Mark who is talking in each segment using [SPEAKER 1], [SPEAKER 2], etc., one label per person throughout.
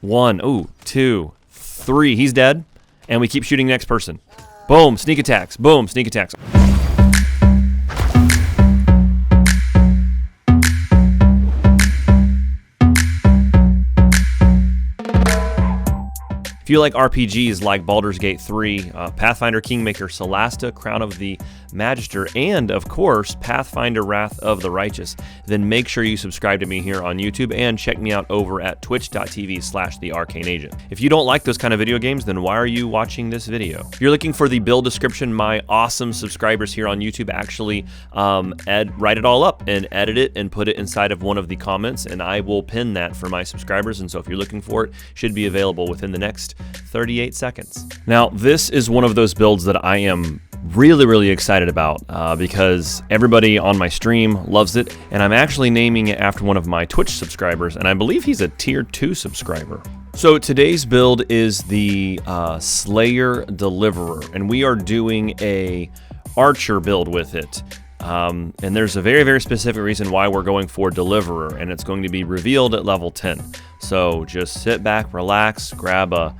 [SPEAKER 1] 1, ooh, 2, 3. He's dead. And we keep shooting the next person. Boom, sneak attacks. Boom, sneak attacks. If you like RPGs like Baldur's Gate 3, Pathfinder, Kingmaker, Solasta, Crown of the Magister, and of course Pathfinder Wrath of the Righteous, then make sure you subscribe to me here on YouTube and check me out over at twitch.tv/thearcaneagent. If you don't like those kind of video games, then why are you watching this video? If you're looking for the build description, my awesome subscribers here on YouTube actually write it all up and edit it and put it inside of one of the comments, and I will pin that for my subscribers. And so if you're looking for it, it should be available within the next 38 seconds. Now, this is one of those builds that I am really excited about because everybody on my stream loves it, and I'm actually naming it after one of my Twitch subscribers, and I believe he's a tier 2 subscriber. So today's build is the Slayer Deliverer, and we are doing a archer build with it. And there's a very specific reason why we're going for Deliverer, and it's going to be revealed at level 10. So just sit back, relax, grab a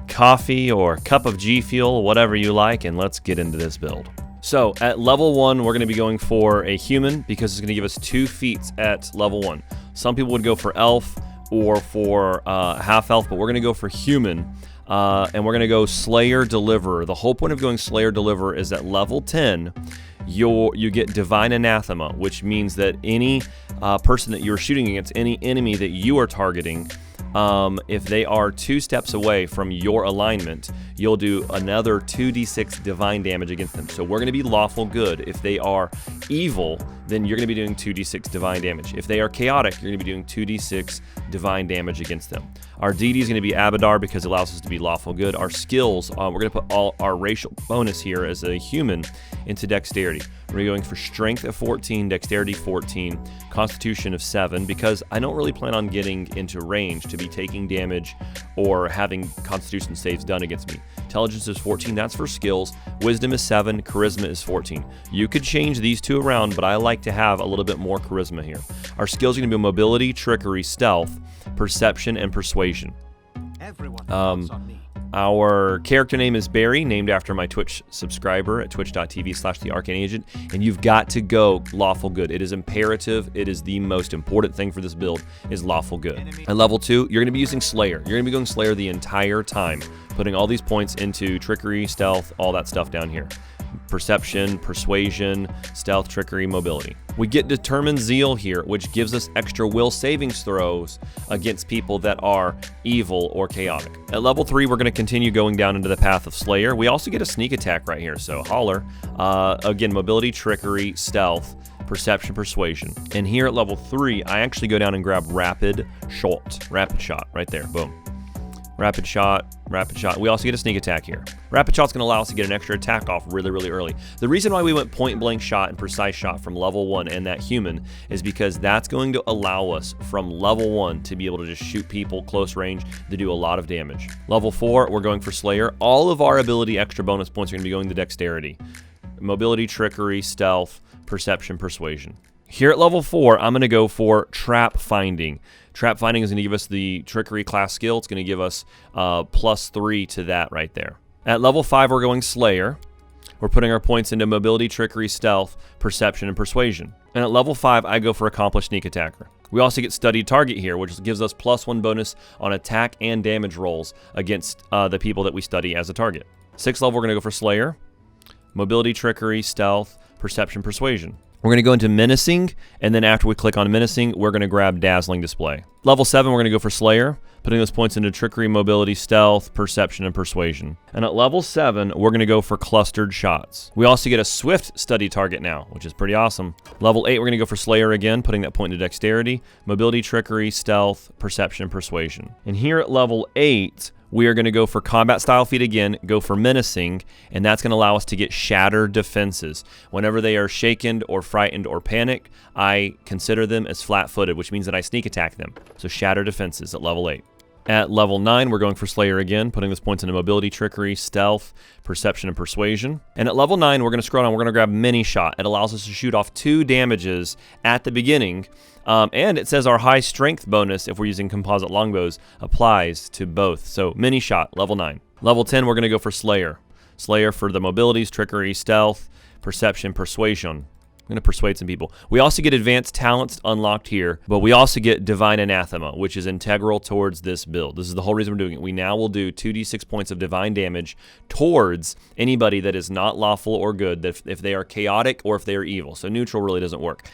[SPEAKER 1] coffee or a cup of G Fuel, whatever you like, and let's get into this build. So at level 1, we're going to be going for a human because it's going to give us 2 feats at level 1. Some people would go for elf or for half elf, but we're going to go for human. And we're going to go Slayer Deliverer. The whole point of going Slayer Deliverer is at level 10, you get Divine Anathema, which means that any person that you're shooting against, any enemy that you are targeting, if they are 2 steps away from your alignment, you'll do another 2d6 divine damage against them. So we're going to be lawful good. If they are evil, then you're going to be doing 2d6 divine damage. If they are chaotic, you're going to be doing 2d6 divine damage against them. Our DD is going to be Abadar because it allows us to be lawful good. Our skills, we're going to put all our racial bonus here as a human into dexterity. We're going for strength of 14, dexterity 14, constitution of 7, because I don't really plan on getting into range to be taking damage or having constitution saves done against me. Intelligence is 14, that's for skills. Wisdom is 7, charisma is 14. You could change these 2 around, but I like to have a little bit more charisma here. Our skills are going to be mobility, trickery, stealth, perception, and persuasion. Our character name is Barry, named after my Twitch subscriber at twitch.tv/thearcaneagent, and you've got to go lawful good. It is imperative. It is the most important thing for this build is lawful good. At level 2, you're going to be using Slayer. You're going to be going Slayer the entire time, putting all these points into trickery, stealth, all that stuff down here. Perception, persuasion, stealth, trickery, mobility. We get determined zeal here, which gives us extra will savings throws against people that are evil or chaotic. At level 3, we're going to continue going down into the path of Slayer. We also get a sneak attack right here, so holler. Again, mobility, trickery, stealth, perception, persuasion. And here at level 3, I actually go down and grab rapid shot right there, boom. Rapid shot. We also get a sneak attack here. Rapid shot's going to allow us to get an extra attack off really early. The reason why we went point blank shot and precise shot from level 1 and that human is because that's going to allow us from level 1 to be able to just shoot people close range to do a lot of damage. Level 4, we're going for Slayer. All of our ability extra bonus points are going to be going to dexterity. Mobility, trickery, stealth, perception, persuasion. Here at level 4, I'm going to go for Trap Finding. Trap Finding is going to give us the Trickery class skill. It's going to give us +3 to that right there. At level 5, we're going Slayer. We're putting our points into Mobility, Trickery, Stealth, Perception, and Persuasion. And at level 5, I go for Accomplished Sneak Attacker. We also get Studied Target here, which gives us +1 bonus on attack and damage rolls against the people that we study as a target. 6th level, we're going to go for Slayer. Mobility, Trickery, Stealth, Perception, Persuasion. We're going to go into Menacing, and then after we click on Menacing, we're going to grab Dazzling Display. Level 7, we're going to go for Slayer, putting those points into Trickery, Mobility, Stealth, Perception, and Persuasion. And at level 7, we're going to go for Clustered Shots. We also get a Swift Study Target now, which is pretty awesome. Level 8, we're going to go for Slayer again, putting that point into Dexterity, Mobility, Trickery, Stealth, Perception, and Persuasion. And here at level 8, we are going to go for Combat Style Feat again, go for Menacing, and that's going to allow us to get Shattered Defenses. Whenever they are shaken or frightened or panicked, I consider them as flat-footed, which means that I sneak attack them. So Shattered Defenses at level 8. At level 9, we're going for Slayer again, putting those points into mobility, trickery, stealth, perception, and persuasion. And at level 9, we're going to scroll down. We're going to grab mini shot. It allows us to shoot off 2 damages at the beginning. And it says our high strength bonus, if we're using composite longbows, applies to both. So mini shot, level 9. Level 10, we're going to go for Slayer. Slayer for the mobilities, trickery, stealth, perception, persuasion. I'm going to persuade some people. We also get advanced talents unlocked here, but we also get Divine Anathema, which is integral towards this build. This is the whole reason we're doing it. We now will do 2d6 points of divine damage towards anybody that is not lawful or good, if they are chaotic or if they are evil. So neutral really doesn't work.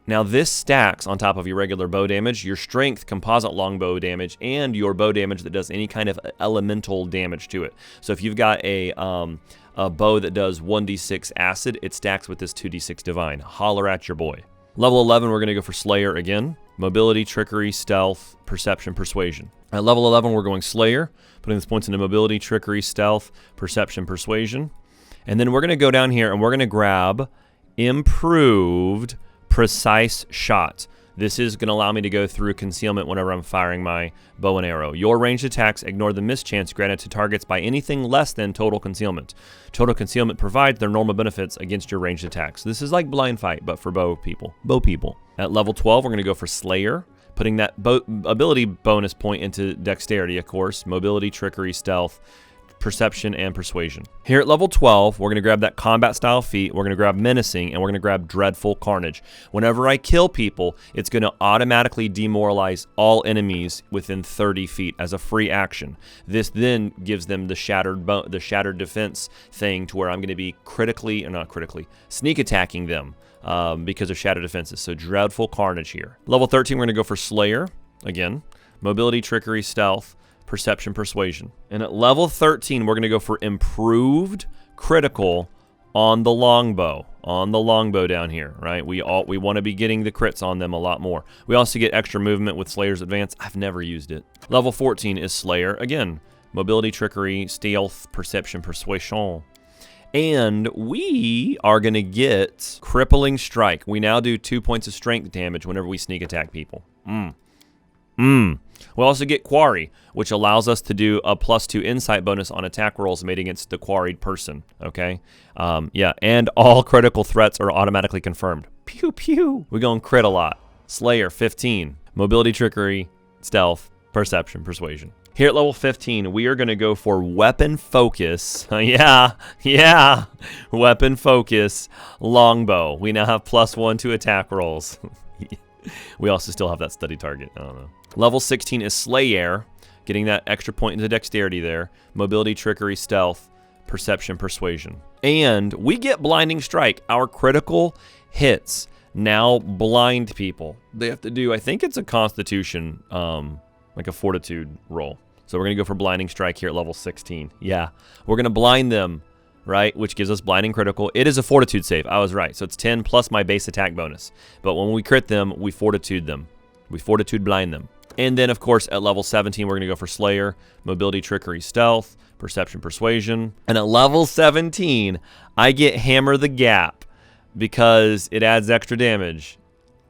[SPEAKER 1] Now this stacks on top of your regular bow damage, your strength composite longbow damage, and your bow damage that does any kind of elemental damage to it. So if you've got a bow that does 1d6 acid, it stacks with this 2d6 divine. Holler at your boy. Level 11, we're going to go for Slayer again. Mobility, trickery, stealth, perception, persuasion. At level 11, we're going Slayer, putting these points into mobility, trickery, stealth, perception, persuasion. And then we're going to go down here and we're going to grab improved precise shot. This is going to allow me to go through concealment whenever I'm firing my bow and arrow. Your ranged attacks ignore the mischance granted to targets by anything less than total concealment. Total concealment provides their normal benefits against your ranged attacks. This is like blind fight, but for bow people. At level 12, we're going to go for Slayer, putting that ability bonus point into dexterity, of course, mobility, trickery, stealth, perception, and persuasion. Here at level 12, we're going to grab that combat style feat, we're going to grab menacing, and we're going to grab dreadful carnage. Whenever I kill people, it's going to automatically demoralize all enemies within 30 feet as a free action. This then gives them the shattered defense thing to where I'm going to be sneak attacking them because of shattered defenses. So dreadful carnage here. Level 13, we're going to go for Slayer again, mobility, trickery, stealth, perception, persuasion. And at level 13, we're going to go for improved critical on the longbow. On the longbow down here, right? We want to be getting the crits on them a lot more. We also get extra movement with Slayer's Advance. I've never used it. Level 14 is Slayer. Again, mobility, trickery, stealth, perception, persuasion. And we are going to get crippling strike. We now do 2 points of strength damage whenever we sneak attack people. We'll also get Quarry, which allows us to do a +2 insight bonus on attack rolls made against the quarried person, okay? Yeah, and all critical threats are automatically confirmed. Pew, pew. We're going crit a lot. Slayer, 15. Mobility, trickery, stealth, perception, persuasion. Here at level 15, we are going to go for weapon focus. Yeah. Weapon focus, longbow. We now have +1 to attack rolls. We also still have that study target. I don't know. Level 16 is Slayer, getting that extra point into dexterity there. Mobility, trickery, stealth, perception, persuasion. And we get blinding strike. Our critical hits now blind people. They have to do, I think it's a constitution, like a fortitude roll. So we're going to go for blinding strike here at level 16. Yeah, we're going to blind them, right, which gives us blinding critical. It is a fortitude save. I was right. So it's 10 plus my base attack bonus. But when we crit them, we fortitude them. We fortitude blind them. And then, of course, at level 17, we're going to go for Slayer, mobility, trickery, stealth, perception, persuasion. And at level 17, I get Hammer the Gap because it adds extra damage.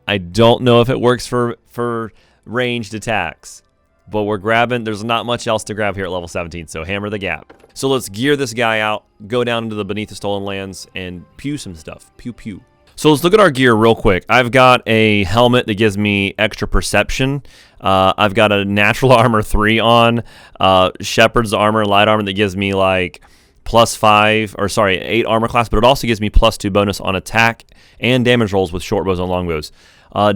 [SPEAKER 1] I don't know if it works for ranged attacks, but we're grabbing. There's not much else to grab here at level 17, so Hammer the Gap. So let's gear this guy out, go down into the Beneath the Stolen Lands, and pew some stuff. Pew, pew. So let's look at our gear real quick. I've got a helmet that gives me extra perception. I've got a natural armor 3 on, shepherd's armor, light armor that gives me like +5, 8 armor class, but it also gives me +2 bonus on attack and damage rolls with short bows and long bows.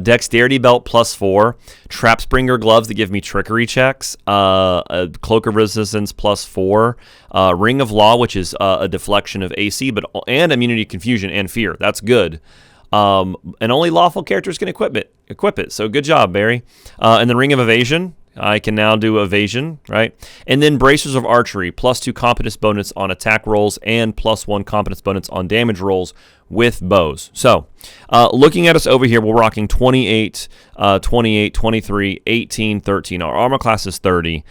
[SPEAKER 1] Dexterity belt +4, trap springer gloves that give me trickery checks, a cloak of resistance +4, ring of law, which is a deflection of AC, and immunity to confusion and fear. That's good. And only lawful characters can equip it. So good job, Barry. And the ring of evasion. I can now do evasion, right? And then bracers of archery, +2 competence bonus on attack rolls and +1 competence bonus on damage rolls with bows. So looking at us over here, we're rocking 28, 28, 23, 18, 13. Our armor class is 30.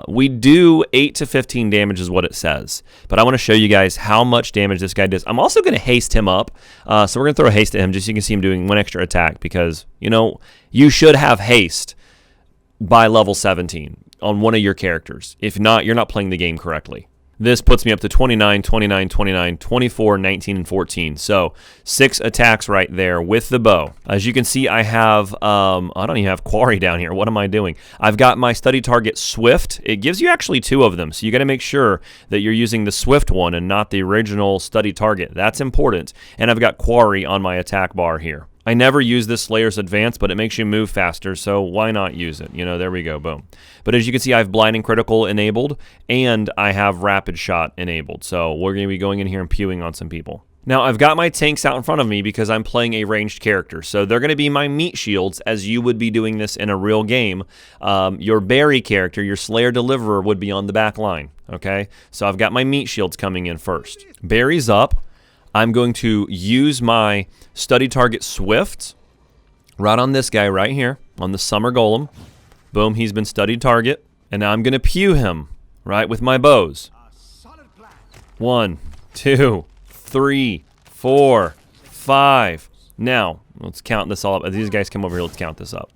[SPEAKER 1] We do 8 to 15 damage is what it says. But I want to show you guys how much damage this guy does. I'm also going to haste him up. So we're going to throw a haste at him just so you can see him doing 1 extra attack because, you should have haste by level 17. on one of your characters. If not, you're not playing the game correctly. This puts me up to 29, 29, 29, 24, 19, and 14. So 6 attacks right there with the bow. As you can see, I have, I don't even have Quarry down here. What am I doing? I've got my study target Swift. It gives you actually 2 of them. So you got to make sure that you're using the Swift one and not the original study target. That's important. And I've got Quarry on my attack bar here. I never use this Slayer's Advance, but it makes you move faster, so why not use it? You know, there we go, boom. But as you can see, I have Blinding Critical enabled, and I have Rapid Shot enabled, so we're going to be going in here and pewing on some people. Now, I've got my tanks out in front of me because I'm playing a ranged character, so they're going to be my meat shields as you would be doing this in a real game. Your Barry character, your Slayer Deliverer, would be on the back line, okay? So I've got my meat shields coming in first. Barry's up. I'm going to use my study target Swift right on this guy right here, on the Summer Golem. Boom, he's been studied target. And now I'm going to pew him, right, with my bows. 1, 2, 3, 4, 5. Now, let's count this all up. As these guys come over here, let's count this up.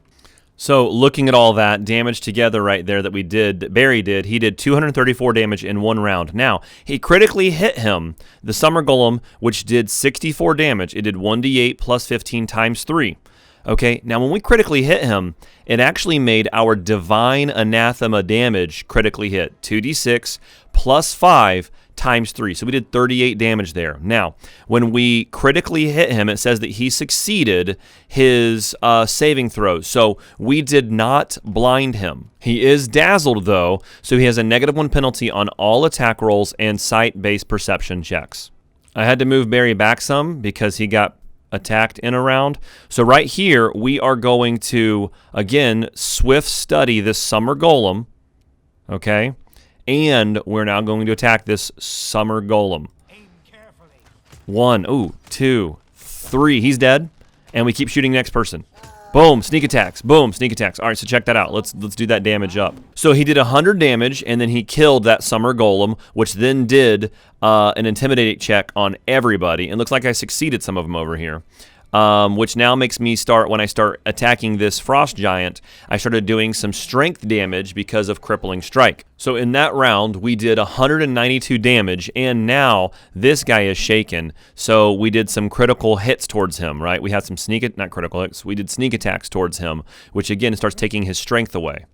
[SPEAKER 1] So looking at all that damage together right there that we did, that Barry did, he did 234 damage in 1 round. Now, he critically hit him, the Summer Golem, which did 64 damage. It did 1d8 plus 15 times 3. Okay, now when we critically hit him, it actually made our Divine Anathema damage critically hit. 2d6 plus 5 times 3. So we did 38 damage there. Now, when we critically hit him, it says that he succeeded his saving throws. So we did not blind him. He is dazzled, though, so he has a -1 penalty on all attack rolls and sight-based perception checks. I had to move Barry back some because he got attacked in a round. So right here, we are going to, again, Swift study this Summer Golem, okay? And we're now going to attack this Summer Golem. 1, 2, 3. He's dead. And we keep shooting next person. Boom, sneak attacks. Boom, sneak attacks. All right, so check that out. Let's do that damage up. So he did 100 damage, and then he killed that Summer Golem, which then did an Intimidate check on everybody. It looks like I succeeded some of them over here. Which now makes me start, when I start attacking this Frost Giant, I started doing some strength damage because of Crippling Strike. So in that round, we did 192 damage, and now this guy is shaken. So we did some critical hits towards him, right? We had some not critical hits, we did sneak attacks towards him, which again starts taking his strength away.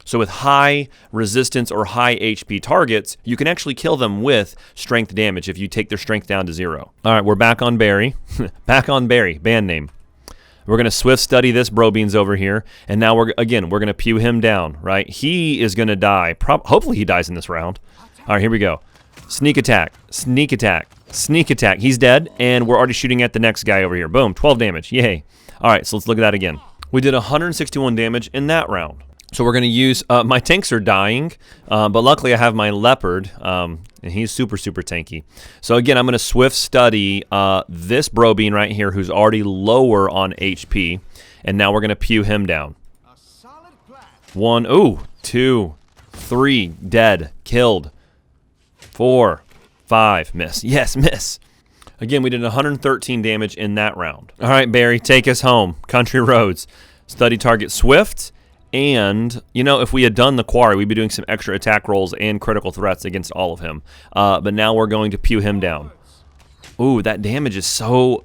[SPEAKER 1] So with high resistance or high HP targets, you can actually kill them with strength damage if you take their strength down to 0. All right, we're back on Barry. Back on Barry, band name. We're going to Swift study this Bro Beans over here, and now we're going to pew him down, right? He is going to die. Hopefully he dies in this round. All right, here we go. Sneak attack, sneak attack, sneak attack. He's dead, and we're already shooting at the next guy over here. Boom, 12 damage. Yay. All right, so let's look at that again. We did 161 damage in that round. So we're going to use, my tanks are dying, but luckily I have my Leopard, and he's super, super tanky. So again, I'm going to Swift study this Bro Bean right here who's already lower on HP, and now we're going to pew him down. 1, 2, 3, dead, killed. 4, 5, miss. Yes, miss. Again, we did 113 damage in that round. All right, Barry, take us home. Country Roads. Study target Swift. And, you know, if we had done the Quarry, we'd be doing some extra attack rolls and critical threats against all of him. But now we're going to pew him down. Ooh, that damage is so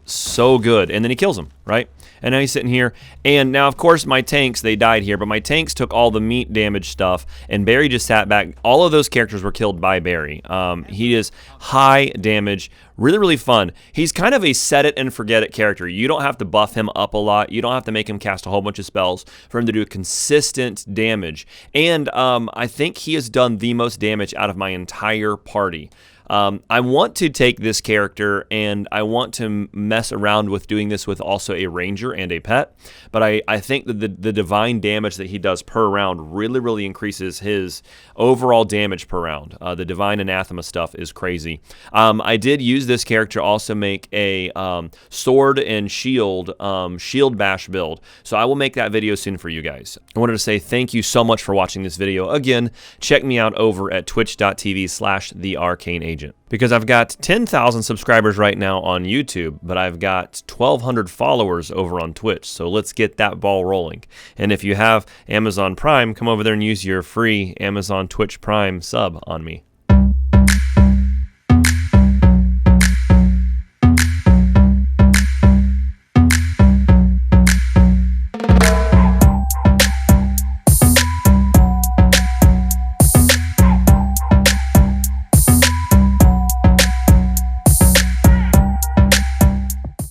[SPEAKER 1] good. And then he kills him, right? And now he's sitting here. And now, of course, my tanks, they died here. But my tanks took all the meat damage stuff. And Barry just sat back. All of those characters were killed by Barry. He is high damage. Really, really fun. He's kind of a set-it-and-forget-it character. You don't have to buff him up a lot. You don't have to make him cast a whole bunch of spells for him to do consistent damage. And I think he has done the most damage out of my entire party. I want to take this character and I want to mess around with doing this with also a ranger and a pet, but I think that the divine damage that he does per round really, really increases his overall damage per round. The divine anathema stuff is crazy. I did use this character also make a sword and shield bash build, so I will make that video soon for you guys. I wanted to say thank you so much for watching this video. Again, check me out over at twitch.tv/thearcaneagent. agent. Because I've got 10,000 subscribers right now on YouTube, but I've got 1,200 followers over on Twitch. So let's get that ball rolling. And if you have Amazon Prime, come over there and use your free Amazon Twitch Prime sub on me.